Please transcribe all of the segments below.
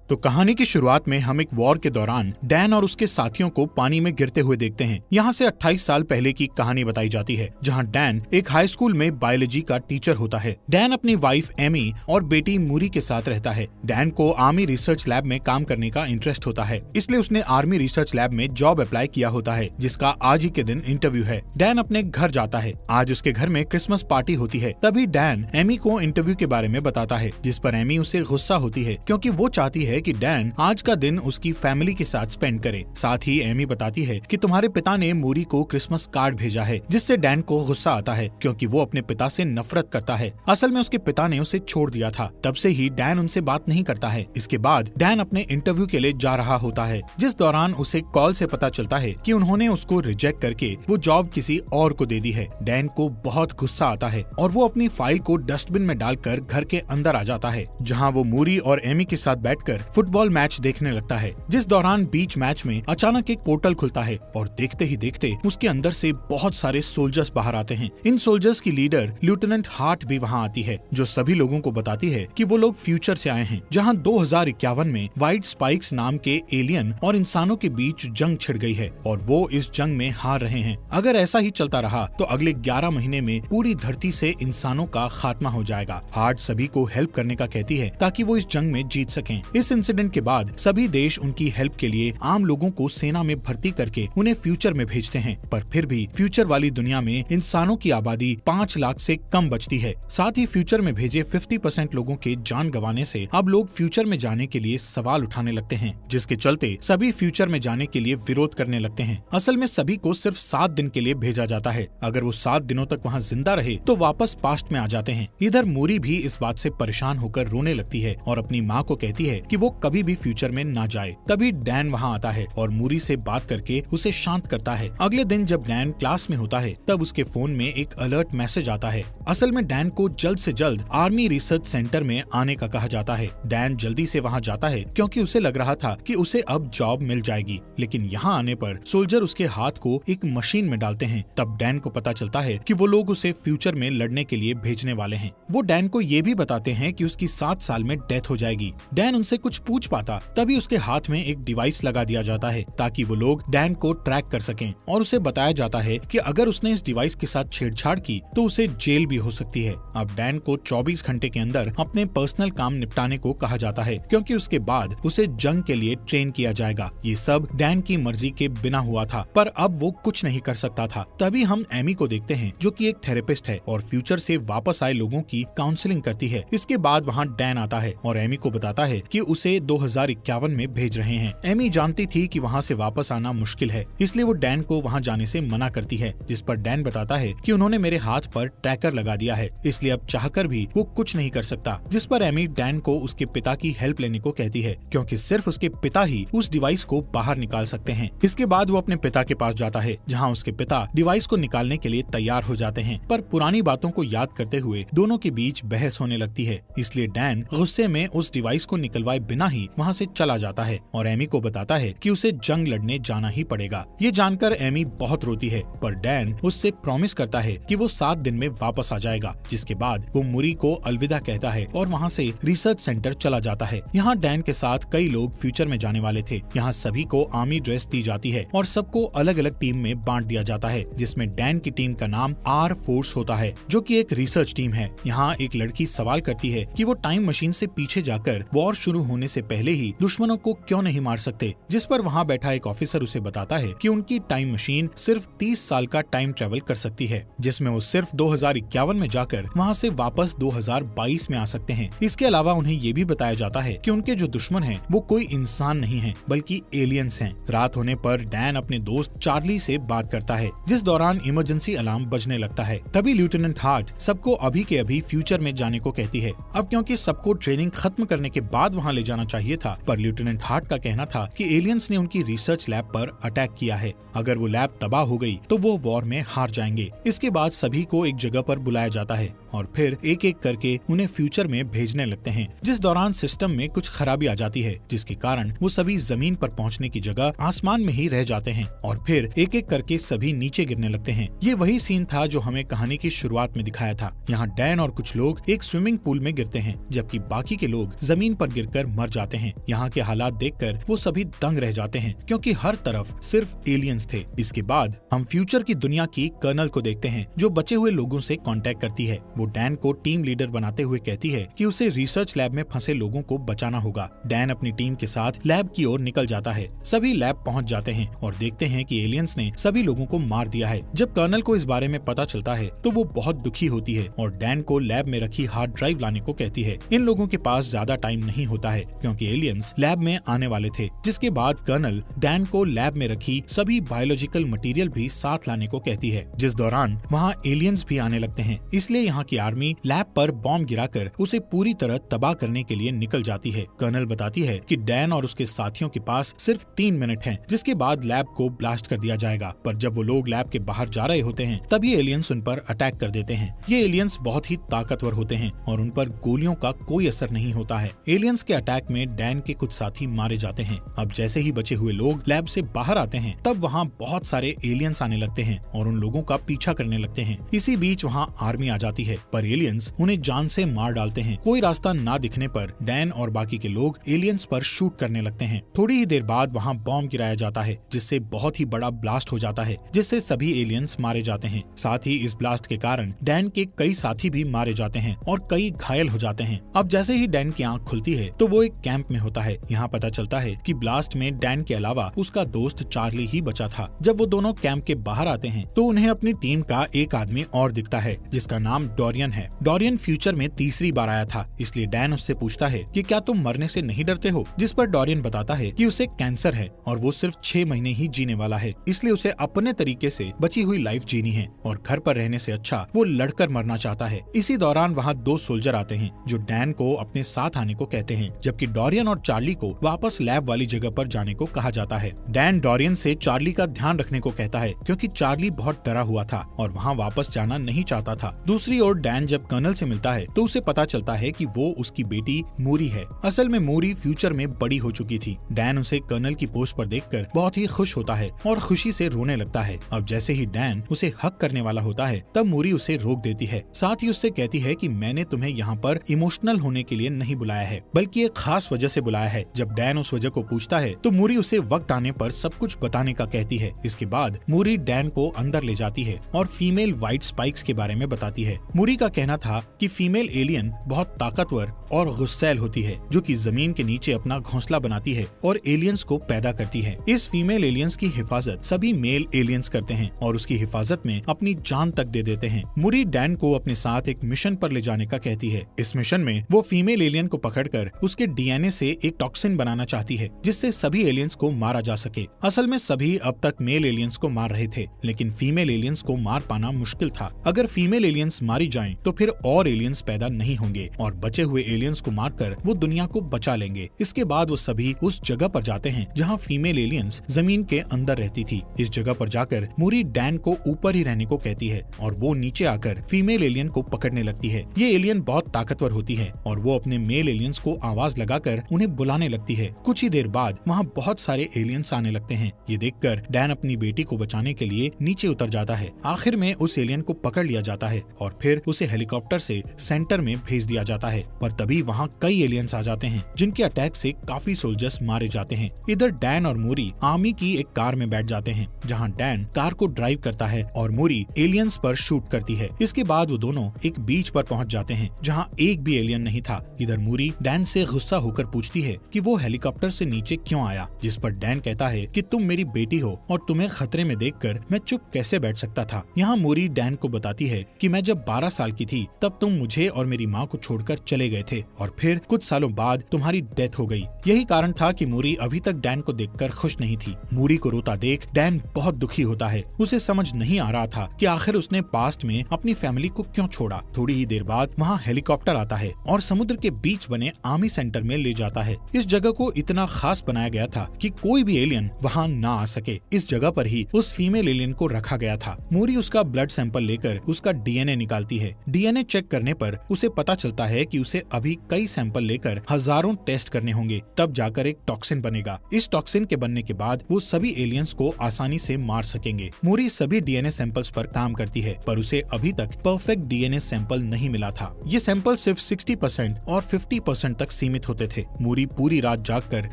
तो कहानी की शुरुआत में हम एक वॉर के दौरान डैन और उसके साथियों को पानी में गिरते हुए देखते हैं। यहाँ से 28 साल पहले की कहानी बताई जाती है, जहाँ डैन एक हाई स्कूल में बायोलॉजी का टीचर होता है। डैन अपनी वाइफ एमी और बेटी मूरी के साथ रहता है। डैन को आर्मी रिसर्च लैब में काम करने का इंटरेस्ट होता है, इसलिए उसने आर्मी रिसर्च लैब में जॉब अप्लाई किया होता है, जिसका आज ही के दिन इंटरव्यू है। डैन अपने घर जाता है। आज उसके घर में क्रिसमस पार्टी होती है। तभी डैन एमी को इंटरव्यू के बारे में बताता है, जिस पर एमी उससे गुस्सा होती है, क्योंकि वो चाहती है कि डैन आज का दिन उसकी फैमिली के साथ स्पेंड करे। साथ ही एमी बताती है कि तुम्हारे पिता ने मूरी को क्रिसमस कार्ड भेजा है, जिससे डैन को गुस्सा आता है, क्योंकि वो अपने पिता से नफरत करता है। असल में उसके पिता ने उसे छोड़ दिया था, तब से ही डैन उनसे बात नहीं करता है। इसके बाद डैन अपने इंटरव्यू के लिए जा रहा होता है, जिस दौरान उसे कॉल से पता चलता है कि उन्होंने उसको रिजेक्ट करके वो जॉब किसी और को दे दी है। डैन को बहुत गुस्सा आता है और वो अपनी फाइल को डस्टबिन में डालकर घर के अंदर आ जाता है, जहाँ वो मूरी और एमी के साथ बैठकर फुटबॉल मैच देखने लगता है। जिस दौरान बीच मैच में अचानक एक पोर्टल खुलता है और देखते ही देखते उसके अंदर से बहुत सारे सोल्जर्स बाहर आते हैं। इन सोल्जर्स की लीडर लेफ्टिनेंट हार्ट भी वहां आती है, जो सभी लोगों को बताती है कि वो लोग फ्यूचर से आए हैं, जहां 2051 में व्हाइट स्पाइक्स नाम के एलियन और इंसानों के बीच जंग छिड़ गई है और वो इस जंग में हार रहे हैं। अगर ऐसा ही चलता रहा तो अगले 11 महीने में पूरी धरती से इंसानों का खात्मा हो जाएगा। हार्ट सभी को हेल्प करने का कहती है ताकि वो इस जंग में जीत सकें। इस इंसिडेंट के बाद सभी देश उनकी हेल्प के लिए आम लोगों को सेना में भर्ती करके उन्हें फ्यूचर में भेजते हैं, पर फिर भी फ्यूचर वाली दुनिया में इंसानों की आबादी 5 लाख से कम बचती है। साथ ही फ्यूचर में भेजे 50% लोगों के जान गंवाने से अब लोग फ्यूचर में जाने के लिए सवाल उठाने लगते हैं, जिसके चलते सभी फ्यूचर में जाने के लिए विरोध करने लगते हैं। असल में सभी को सिर्फ 7 दिन के लिए भेजा जाता है। अगर वो 7 दिनों तक वहाँ जिंदा रहे तो वापस पास्ट में आ जाते हैं। इधर मूरी भी इस बात से परेशान होकर रोने लगती है और अपनी माँ को कहती है कि वो कभी भी फ्यूचर में ना जाए। तभी डैन वहाँ आता है और मूरी से बात करके उसे शांत करता है। अगले दिन जब डैन क्लास में होता है तब उसके फोन में एक अलर्ट मैसेज आता है। असल में डैन को जल्द से जल्द आर्मी रिसर्च सेंटर में आने का कहा जाता है। डैन जल्दी से वहाँ जाता है क्योंकि उसे लग रहा था कि उसे अब जॉब मिल जाएगी, लेकिन यहाँ आने पर सोल्जर उसके हाथ को एक मशीन में डालते हैं। तब डैन को पता चलता है कि वो लोग उसे फ्यूचर में लड़ने के लिए भेजने वाले हैं। वो डैन को ये भी बताते हैं कि उसकी 7 साल में डेथ हो जाएगी। डैन उनसे कुछ पूछ पाता तभी उसके हाथ में एक डिवाइस लगा दिया जाता है ताकि वो लोग डैन को ट्रैक कर सकें, और उसे बताया जाता है कि अगर उसने इस डिवाइस के साथ छेड़छाड़ की तो उसे जेल भी हो सकती है। अब डैन को 24 घंटे के अंदर अपने पर्सनल काम निपटाने को कहा जाता है, क्योंकि उसके बाद उसे जंग के लिए ट्रेन किया जाएगा। ये सब डैन की मर्जी के बिना हुआ था, पर अब वो कुछ नहीं कर सकता था। तभी हम एमी को देखते हैं, जो कि एक थेरेपिस्ट है और फ्यूचर से वापस आए लोगों की काउंसलिंग करती है। इसके बाद वहाँ डैन आता है और एमी को बताता है कि उसे 2051 में भेज रहे हैं। एमी जानती थी कि वहाँ से वापस आना मुश्किल है, इसलिए वो डैन को वहाँ जाने से मना करती है, जिस पर डैन बताता है कि उन्होंने मेरे हाथ पर ट्रैकर लगा दिया है, इसलिए अब चाहकर भी वो कुछ नहीं कर सकता। जिस पर एमी डैन को उसके पिता की हेल्प लेने को कहती है, क्योंकि सिर्फ उसके पिता ही उस डिवाइस को बाहर निकाल सकते हैं। इसके बाद वो अपने पिता के पास जाता है, जहाँ उसके पिता डिवाइस को निकालने के लिए तैयार हो जाते हैं, पर पुरानी बातों को याद करते हुए दोनों के बीच बहस होने लगती है। इसलिए डैन गुस्से में उस डिवाइस को निकलवाए बिना ही वहाँ से चला जाता है और एमी को बताता है कि उसे जंग लड़ने जाना ही पड़ेगा। ये जानकर एमी बहुत रोती है, पर डैन उससे प्रॉमिस करता है कि वो 7 दिन में वापस आ जाएगा। जिसके बाद वो मूरी को अलविदा कहता है और वहाँ से रिसर्च सेंटर चला जाता है। यहाँ डैन के साथ कई लोग फ्यूचर में जाने वाले थे। यहाँ सभी को आर्मी ड्रेस दी जाती है और सबको अलग अलग टीम में बांट दिया जाता है, जिसमें डैन की टीम का नाम आर फोर्स होता है, जो कि एक रिसर्च टीम है। यहाँ एक लड़की सवाल करती है कि वो टाइम मशीन से पीछे जाकर वॉर शुरू होने से पहले ही दुश्मनों को क्यों नहीं मार सकते, जिस पर वहाँ बैठा एक ऑफिसर उसे बताता है कि उनकी टाइम मशीन सिर्फ 30 साल का टाइम ट्रेवल कर सकती है, जिसमें वो सिर्फ 2051 में जाकर वहाँ से वापस 2022 में आ सकते हैं। इसके अलावा उन्हें ये भी बताया जाता है कि उनके जो दुश्मन हैं वो कोई इंसान नहीं है, बल्कि एलियंस हैं। रात होने पर डैन अपने दोस्त चार्ली से बात करता है, जिस दौरान इमरजेंसी अलार्म बजने लगता है। तभी लेफ्टिनेंट हार्ट सबको अभी के अभी फ्यूचर में जाने को कहती है। अब क्योंकि सबको ट्रेनिंग खत्म करने के बाद वहाँ ले जाना चाहिए था, पर लेफ्टिनेंट हार्ट का कहना था कि एलियंस ने उनकी रिसर्च लैब पर अटैक किया है। अगर वो लैब तबाह हो गई तो वो वॉर में हार जाएंगे। इसके बाद सभी को एक जगह पर बुलाया जाता है और फिर एक एक करके उन्हें फ्यूचर में भेजने लगते हैं, जिस दौरान सिस्टम में कुछ खराबी आ जाती है, जिसके कारण वो सभी जमीन पर पहुंचने की जगह आसमान में ही रह जाते हैं और फिर एक एक करके सभी नीचे गिरने लगते हैं। ये वही सीन था जो हमें कहानी की शुरुआत में दिखाया था। यहाँ डैन और कुछ लोग एक स्विमिंग पूल में गिरते हैं, जबकि बाकी के लोग जमीन पर गिरकर मर जाते हैं। यहाँ के हालात देखकर वो सभी दंग रह जाते हैं, क्योंकि हर तरफ सिर्फ एलियंस थे। इसके बाद हम फ्यूचर की दुनिया की कर्नल को देखते हैं, जो बचे हुए लोगों से कांटेक्ट करती है। वो डैन को टीम लीडर बनाते हुए कहती है कि उसे रिसर्च लैब में फंसे लोगों को बचाना होगा। डैन अपनी टीम के साथ लैब की ओर निकल जाता है। सभी लैब पहुंच जाते हैं और देखते हैं कि एलियंस ने सभी लोगों को मार दिया है। जब कर्नल को इस बारे में पता चलता है तो वो बहुत दुखी होती है और डैन को लैब में रखी हार्ड ड्राइव लाने को कहती है। इन लोगों के पास ज्यादा टाइम नहीं होता है, क्योंकि एलियंस लैब में आने वाले थे। जिसके बाद कर्नल डैन को लैब में रखी सभी बायोलॉजिकल मटेरियल भी साथ लाने को कहती है, जिस दौरान वहाँ एलियंस भी आने लगते हैं। इसलिए यहाँ की आर्मी लैब पर बॉम्ब गिराकर उसे पूरी तरह तबाह करने के लिए निकल जाती है। कर्नल बताती है कि डैन और उसके साथियों के पास सिर्फ 3 मिनट हैं, जिसके बाद लैब को ब्लास्ट कर दिया जाएगा। पर जब वो लोग लैब के बाहर जा रहे होते हैं, तभी एलियंस उन पर अटैक कर देते हैं। ये एलियंस बहुत ही ताकतवर होते हैं और उन पर गोलियों का कोई असर नहीं होता है। एलियंस के अटैक में डैन के कुछ साथी मारे जाते हैं। अब जैसे ही बचे हुए लोग लैब से बाहर आते हैं, तब वहाँ बहुत सारे एलियंस आने लगते हैं और उन लोगों का पीछा करने लगते हैं। इसी बीच वहाँ आर्मी आ जाती है, पर एलियंस उन्हें जान से मार डालते हैं। कोई रास्ता ना दिखने पर डैन और बाकी के लोग एलियंस पर शूट करने लगते हैं। थोड़ी ही देर बाद वहाँ बॉम्ब गिराया जाता है, जिससे बहुत ही बड़ा ब्लास्ट हो जाता है, जिससे सभी एलियंस मारे जाते हैं। साथ ही इस ब्लास्ट के कारण डैन के कई साथी भी मारे जाते हैं और कई घायल हो जाते हैं। अब जैसे ही डैन की आंख खुलती है तो वो एक कैंप में होता है। यहाँ पता चलता है कि ब्लास्ट में डैन के अलावा उसका दोस्त चार्ली ही बचा था। जब वो दोनों कैंप के बाहर आते हैं तो उन्हें अपनी टीम का एक आदमी और दिखता है, जिसका नाम डोरियन है। डोरियन फ्यूचर में तीसरी बार आया था, इसलिए डैन उससे पूछता है कि क्या तुम मरने से नहीं डरते हो, जिस पर डोरियन बताता है कि उसे कैंसर है और वो सिर्फ 6 महीने ही जीने वाला है, इसलिए उसे अपने तरीके से बची हुई लाइफ जीनी है और घर पर रहने से अच्छा वो लड़कर मरना चाहता है। इसी दौरान वहाँ 2 सोल्जर आते हैं जो डैन को अपने साथ आने को कहते हैं, जबकि डोरियन और चार्ली को वापस लैब वाली जगह पर जाने को कहा जाता है। डैन डोरियन से चार्ली का ध्यान रखने को कहता है, क्योंकि चार्ली बहुत डरा हुआ था और वहाँ वापस जाना नहीं चाहता था। दूसरी ओर डैन जब कर्नल से मिलता है तो उसे पता चलता है कि वो उसकी बेटी मूरी है। असल में मूरी फ्यूचर में बड़ी हो चुकी थी। डैन उसे कर्नल की पोस्ट पर देखकर बहुत ही खुश होता है और खुशी से रोने लगता है। अब जैसे ही डैन उसे हक करने वाला होता है, तब मूरी उसे रोक देती है। साथ ही उससे कहती है कि मैंने तुम्हें यहाँ पर इमोशनल होने के लिए नहीं बुलाया है, बल्कि एक खास वजह से बुलाया है। जब डैन उस वजह को पूछता है तो मूरी उसे वक्त आने पर सब कुछ बताने का कहती है। इसके बाद मूरी डैन को अंदर ले जाती है और फीमेल व्हाइट स्पाइक्स के बारे में बताती है। मूरी का कहना था कि फीमेल एलियन बहुत ताकतवर और गुस्सैल होती है, जो कि जमीन के नीचे अपना घोंसला बनाती है और एलियंस को पैदा करती है। इस फीमेल एलियंस की हिफाजत सभी मेल एलियंस करते हैं और उसकी हिफाजत में अपनी जान तक दे देते हैं। मूरी डैन को अपने साथ एक मिशन पर ले जाने का कहती है। इस मिशन में वो फीमेल एलियन को पकड़कर उसके डीएनए से एक टॉक्सिन बनाना चाहती है, जिससे सभी एलियंस को मारा जा सके। असल में सभी अब तक मेल एलियंस को मार रहे थे, लेकिन फीमेल एलियंस को मार पाना मुश्किल था। अगर फीमेल एलियंस मारी जाएं, तो फिर और एलियंस पैदा नहीं होंगे और बचे हुए एलियंस को मारकर वो दुनिया को बचा लेंगे। इसके बाद वो सभी उस जगह पर जाते हैं जहाँ फीमेल एलियंस जमीन के अंदर रहती थी। इस जगह पर जाकर मूरी डैन को ऊपर ही रहने को कहती है और वो नीचे आकर फीमेल एलियन को पकड़ने लगती है। ये एलियन बहुत ताकतवर होती है और वो अपने मेल एलियंस को आवाज लगाकर उन्हें बुलाने लगती है। कुछ ही देर बाद वहाँ बहुत सारे एलियंस आने लगते हैं। ये देखकर डैन अपनी बेटी को बचाने के लिए नीचे उतर जाता है। आखिर में उस एलियन को पकड़ लिया जाता है और फिर उसे हेलीकॉप्टर से सेंटर में भेज दिया जाता है। पर तभी वहाँ कई एलियंस आ जाते हैं, जिनके अटैक से काफी सोल्जर्स मारे जाते हैं। इधर डैन और मूरी आर्मी की एक कार में बैठ जाते हैं, जहाँ डैन कार को ड्राइव करता है और मूरी एलियंस पर शूट करती है। इसके बाद वो दोनों एक बीच पर पहुँच जाते हैं, जहाँ एक भी एलियन नहीं था। इधर मूरी डैन से गुस्सा होकर पूछती है कि वो हेलीकॉप्टर से नीचे क्यों आया, जिस पर डैन कहता है कि तुम मेरी बेटी हो और तुम्हें खतरे में देखकर मैं चुप कैसे बैठ सकता था। यहाँ मूरी डैन को बताती है कि मैं जब 12 साल की थी तब तुम मुझे और मेरी माँ को छोड़कर चले गए थे और फिर कुछ सालों बाद तुम्हारी डेथ हो गई। यही कारण था कि मूरी अभी तक डैन को देखकर खुश नहीं थी। मूरी को रोता देख डैन बहुत दुखी होता है। उसे समझ नहीं आ रहा था कि आखिर उसने पास्ट में अपनी फैमिली को क्यों छोड़ा। थोड़ी ही देर बाद वहाँ हेलीकॉप्टर आता है और समुद्र के बीच बने आर्मी सेंटर में ले जाता है। इस जगह को इतना खास बनाया गया था कि कोई भी एलियन वहाँ ना आ सके। इस जगह पर ही उस फीमेल एलियन को रखा गया था। मूरी उसका ब्लड सैंपल लेकर उसका डीएनए निकालती जाती है। डीएनए चेक करने पर उसे पता चलता है कि उसे अभी कई सैंपल लेकर हजारों टेस्ट करने होंगे, तब जाकर एक टॉक्सिन बनेगा। इस टॉक्सिन के बनने के बाद वो सभी एलियंस को आसानी से मार सकेंगे। मूरी सभी डीएनए सैंपल्स पर काम करती है, पर उसे अभी तक परफेक्ट डीएनए सैंपल नहीं मिला था। ये सैंपल सिर्फ 60% और 50% तक सीमित होते थे। मूरी पूरी रात जागकर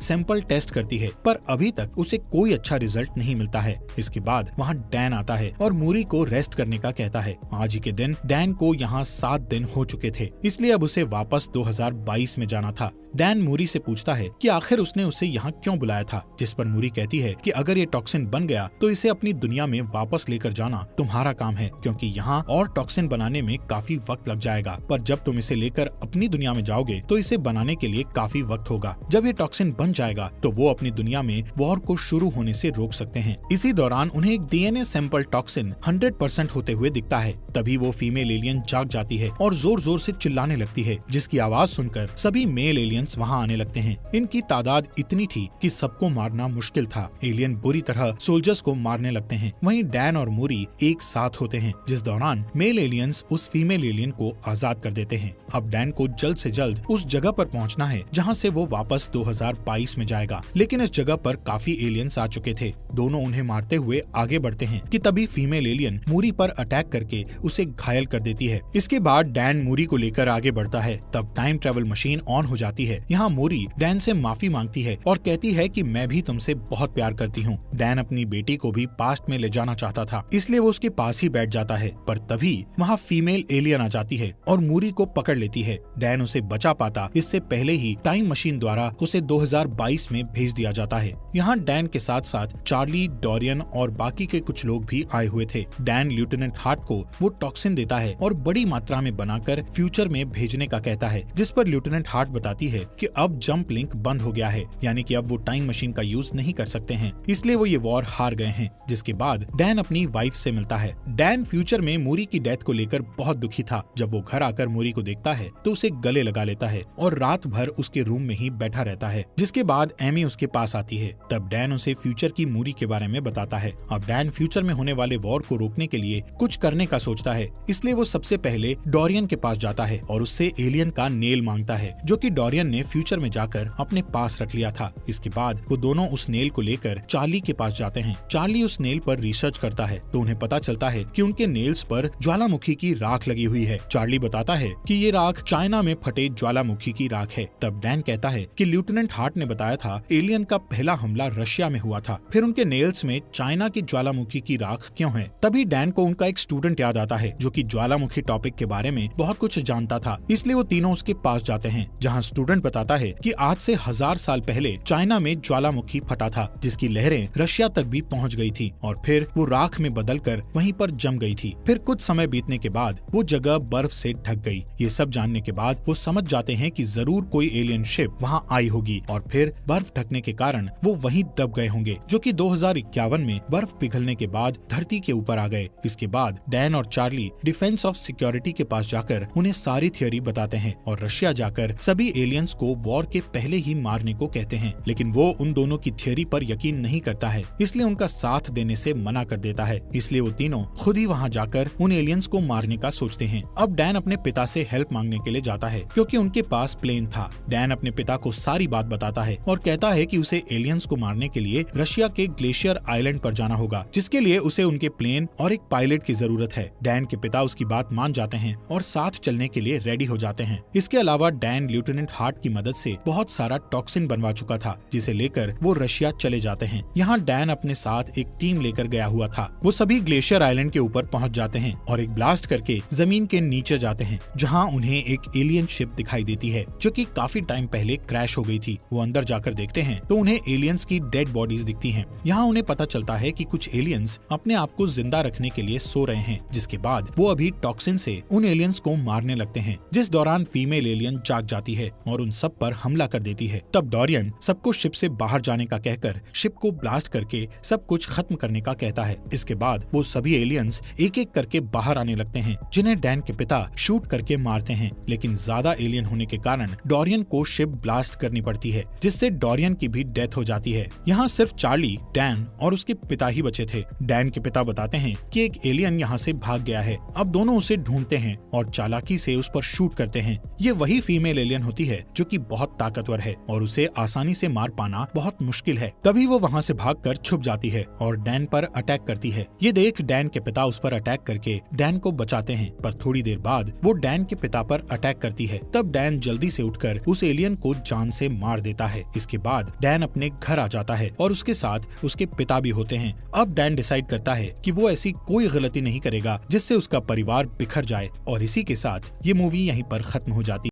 सैंपल टेस्ट करती है, पर अभी तक उसे कोई अच्छा रिजल्ट नहीं मिलता है। इसके बाद वहाँ डैन आता है और मूरी को रेस्ट करने का कहता है। आज ही के दिन डैन को यहाँ 7 दिन हो चुके थे, इसलिए अब उसे वापस 2022 में जाना था। डैन मूरी से पूछता है कि आखिर उसने उसे यहाँ क्यों बुलाया था, जिस पर मूरी कहती है कि अगर ये टॉक्सिन बन गया तो इसे अपनी दुनिया में वापस लेकर जाना तुम्हारा काम है, क्योंकि यहाँ और टॉक्सिन बनाने में काफी वक्त लग जाएगा। पर जब तुम इसे लेकर अपनी दुनिया में जाओगे तो इसे बनाने के लिए काफी वक्त होगा। जब ये टॉक्सिन बन जाएगा तो वो अपनी दुनिया में वॉर को शुरू होने से रोक सकते हैं। इसी दौरान उन्हें एक डीएनए सैंपल टॉक्सिन 100% होते हुए दिखता है। तभी वो फीमेल एलियन जाग जाती है और जोर जोर से चिल्लाने लगती है, जिसकी आवाज सुनकर सभी मेल एलियंस वहाँ आने लगते हैं। इनकी तादाद इतनी थी कि सबको मारना मुश्किल था। एलियन बुरी तरह सोल्जर्स को मारने लगते हैं। वहीं डैन और मूरी एक साथ होते हैं, जिस दौरान मेल एलियंस उस फीमेल एलियन को आजाद कर देते हैं। अब डैन को जल्द से जल्द उस जगह पर पहुंचना है जहां से वो वापस 2022 में जाएगा, लेकिन इस जगह पर काफी एलियंस आ चुके थे। दोनों उन्हें मारते हुए आगे बढ़ते हैं कि तभी फीमेल एलियन मूरी पर अटैक करके उसे घायल कर देती है। इसके बाद डैन मूरी को लेकर आगे बढ़ता है। तब टाइम ट्रेवल मशीन ऑन हो जाती है। यहाँ मूरी डैन से माफी मांगती है और कहती है कि मैं भी तुमसे बहुत प्यार करती हूँ। डैन अपनी बेटी को भी पास्ट में ले जाना चाहता था, इसलिए वो उसके पास ही बैठ जाता है। पर तभी वहाँ फीमेल एलियन आ जाती है और मूरी को पकड़ लेती है। डैन उसे बचा पाता इससे पहले ही टाइम मशीन द्वारा उसे 2022 में भेज दिया जाता है। यहाँ डैन के साथ साथ चार्ली, डोरियन और बाकी के कुछ लोग भी आए हुए थे। डैन लेफ्टिनेंट हार्ट को वो टॉक्सिन देता है और बड़ी मात्रा में बनाकर फ्यूचर में भेजने का कहता है, जिस पर लेफ्टिनेंट हार्ट बताती है कि अब जंप लिंक बंद हो गया है, यानी कि अब वो टाइम मशीन का यूज नहीं कर सकते हैं, इसलिए वो ये वॉर हार गए हैं। जिसके बाद डैन अपनी वाइफ से मिलता है। डैन फ्यूचर में मूरी की डेथ को लेकर बहुत दुखी था। जब वो घर आकर मूरी को देखता है तो उसे गले लगा लेता है और रात भर उसके रूम में ही बैठा रहता है। जिसके बाद एमी उसके पास आती है। तब डैन उसे फ्यूचर की मूरी के बारे में बताता है। अब डैन फ्यूचर में होने वाले वॉर को रोकने के लिए कुछ करने का सोचता है, इसलिए वो सबसे पहले डोरियन के पास जाता है और उससे एलियन का नेल मांगता है, जो कि डोरियन ने फ्यूचर में जाकर अपने पास रख लिया था। इसके बाद वो दोनों उस नेल को लेकर चार्ली के पास जाते हैं। चार्ली उस नेल पर रिसर्च करता है तो उन्हें पता चलता है कि उनके नेल्स पर ज्वालामुखी की राख लगी हुई है। चार्ली बताता है कि ये राख चाइना में फटे ज्वालामुखी की राख है। तब डैन कहता है कि लेफ्टिनेंट हार्ट ने बताया था एलियन का पहला हमला रशिया में हुआ था, फिर उनके नेल्स में चाइना की ज्वालामुखी की राख क्यों है। तभी डैन को उनका एक स्टूडेंट याद आता है जो कि ज्वालामुखी टॉपिक के बारे में बहुत कुछ जानता था, इसलिए वो तीनों उसके पास जाते हैं, जहाँ स्टूडेंट बताता है कि आज से 1000 साल पहले चाइना में ज्वालामुखी फटा था, जिसकी लहरें रशिया तक भी पहुँच गई थी और फिर वो राख में बदलकर वहीं पर जम गई थी। फिर कुछ समय बीतने के बाद वो जगह बर्फ से ढक गई। ये सब जानने के बाद वो समझ जाते हैं कि जरूर कोई एलियन शिप वहाँ आई होगी और फिर बर्फ ढकने के कारण वो वहीं दब गए होंगे, जो कि 2051 में बर्फ पिघलने के बाद धरती के ऊपर आ गए। इसके बाद डैन और चार्ली डिफेंस ऑफ सिक्योरिटी के पास जाकर उन्हें सारी थियोरी बताते हैं और रशिया जाकर सभी एलियंस को वॉर के पहले ही मारने को कहते हैं, लेकिन वो उन दोनों की थियोरी पर यकीन नहीं करता है, इसलिए उनका साथ देने से मना कर देता है। इसलिए वो तीनों खुद ही वहाँ जाकर उन एलियंस को मारने का सोचते हैं। अब डैन अपने पिता से हेल्प मांगने के लिए जाता है क्योंकि उनके पास प्लेन था। डैन अपने पिता को सारी बात बताता है और कहता है कि उसे एलियंस को मारने के लिए रशिया के ग्लेशियर आइलैंड पर जाना होगा, जिसके लिए उसे उनके प्लेन और एक पायलट की जरूरत है। डैन के पिता उसकी बात मान जाते हैं और साथ चलने के लिए रेडी हो जाते हैं। इसके अलावा डैन लेफ्टिनेंट हार्ट की मदद से बहुत सारा टॉक्सिन बनवा चुका था, जिसे लेकर वो रशिया चले जाते हैं। यहाँ डैन अपने साथ एक टीम लेकर गया हुआ था। वो सभी ग्लेशियर आइलैंड के ऊपर पहुँच जाते हैं और एक ब्लास्ट करके जमीन के नीचे जाते हैं, जहाँ उन्हें एक एलियन शिप दिखाई देती है जो कि काफी टाइम पहले क्रैश हो गई थी। वो अंदर जाकर देखते हैं तो उन्हें एलियंस की डेड बॉडीज दिखती हैं। यहाँ उन्हें पता चलता है कि कुछ एलियंस अपने आप को जिंदा रखने के लिए सो रहे हैं, जिसके बाद वो अभी टॉक्सिन से उन एलियंस को मारने लगते हैं, जिस दौरान फीमेल एलियन जाग जाती है और उन सब पर हमला कर देती है। तब डोरियन सबको शिप से बाहर जाने का कहकर शिप को ब्लास्ट करके सब कुछ खत्म करने का कहता है। इसके बाद वो सभी एलियंस एक एक करके बाहर आने लगते हैं, जिन्हें डैन के पिता शूट करके मारते हैं, लेकिन ज्यादा एलियन होने के कारण डोरियन को शिप ब्लास्ट करनी पड़ती है, जिससे डोरियन की भी डेथ हो जाती है। यहाँ सिर्फ चार्ली, डैन और उसके पिता ही बचे थे। डैन के पिता बताते हैं कि एक एलियन यहाँ से भाग गया है। अब दोनों दोनों उसे ढूंढते हैं और चालाकी से उस पर शूट करते हैं। ये वही फीमेल एलियन होती है जो कि बहुत ताकतवर है और उसे आसानी से मार पाना बहुत मुश्किल है। तभी वो वहाँ से भागकर छुप जाती है और डैन पर अटैक करती है। ये देख डैन के पिता उस पर अटैक करके डैन को बचाते हैं, पर थोड़ी देर बाद वो डैन के पिता पर अटैक करती है। तब डैन जल्दी से उठकर उस एलियन को जान से मार देता है। इसके बाद डैन अपने घर आ जाता है और उसके साथ उसके पिता भी होते हैं। अब डैन डिसाइड करता है कि वो ऐसी कोई गलती नहीं करेगा जिससे उसका परिवार बिखर जाए, और इसी के साथ ये मूवी यहीं पर खत्म हो जाती है।